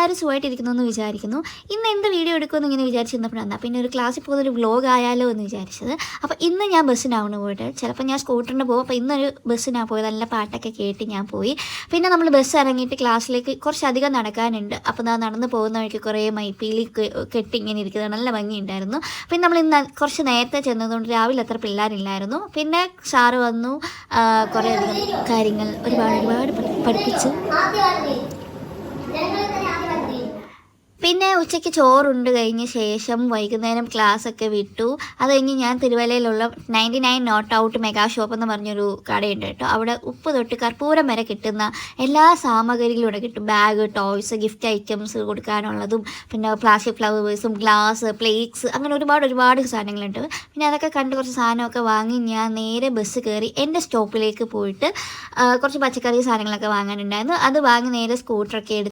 എല്ലാവരും സുഖമായിട്ടിരിക്കുന്നു എന്ന് വിചാരിക്കുന്നു. ഇന്ന് എന്ത് വീഡിയോ എടുക്കുമെന്ന് ഇങ്ങനെ വിചാരിച്ചിരുന്നപ്പോഴാണ് പിന്നെ ഒരു ക്ലാസ്സിൽ പോകുന്നൊരു വ്ലോഗ് ആയാലോ എന്ന് വിചാരിച്ചത്. അപ്പോൾ ഇന്ന് ഞാൻ ബസ്സിനാണ് പോയിട്ട്, ചിലപ്പോൾ ഞാൻ സ്കൂട്ടറിന് പോകും. അപ്പോൾ ഇന്നൊരു ബസ്സിനാണ് പോയത്. നല്ല പാട്ടൊക്കെ കേട്ട് ഞാൻ പോയി. പിന്നെ നമ്മൾ ബസ് ഇറങ്ങിയിട്ട് ക്ലാസ്സിലേക്ക് കുറച്ചധികം നടക്കാനുണ്ട്. അപ്പോൾ ഞാൻ നടന്ന് പോകുന്ന വഴിക്ക് കുറേ മൈപ്പീലി കെട്ടി ഇങ്ങനെ ഇരിക്കുന്നത് നല്ല ഭംഗിയുണ്ടായിരുന്നു. പിന്നെ നമ്മൾ ഇന്ന് കുറച്ച് നേരത്തെ ചെന്നതുകൊണ്ട് രാവിലെ അത്ര പിള്ളേരില്ലായിരുന്നു. പിന്നെ സാറ് വന്നു, കുറേയധികം കാര്യങ്ങൾ ഒരുപാട് പഠിപ്പിച്ചു. പിന്നെ ഉച്ചയ്ക്ക് ചോറുണ്ട് കഴിഞ്ഞ ശേഷം വൈകുന്നേരം ക്ലാസ്സൊക്കെ വിട്ടു. അത് കഴിഞ്ഞ് ഞാൻ തിരുവല്ലയിലുള്ള 99 നോട്ട് ഔട്ട് മെഗാ ഷോപ്പ് എന്ന് പറഞ്ഞൊരു കടയുണ്ട് കേട്ടോ. അവിടെ ഉപ്പ് തൊട്ട് കർപ്പൂരം വരെ കിട്ടുന്ന എല്ലാ സാമഗ്രികളും ഇവിടെ കിട്ടും. ബാഗ്, ടോയ്സ്, ഗിഫ്റ്റ് ഐറ്റംസ് കൊടുക്കാനുള്ളതും, പിന്നെ പ്ലാസ്റ്റിക് ഫ്ലവേഴ്സും, ഗ്ലാസ്, പ്ലേറ്റ്സ്, അങ്ങനെ ഒരുപാട് സാധനങ്ങളുണ്ട്. പിന്നെ അതൊക്കെ കണ്ട് കുറച്ച് സാധനമൊക്കെ വാങ്ങി ഞാൻ നേരെ ബസ് കയറി എൻ്റെ സ്റ്റോപ്പിലേക്ക് പോയിട്ട് കുറച്ച് പച്ചക്കറി സാധനങ്ങളൊക്കെ വാങ്ങാനുണ്ടായിരുന്നു. അത് വാങ്ങി നേരെ സ്കൂട്ടറൊക്കെ എടുത്ത്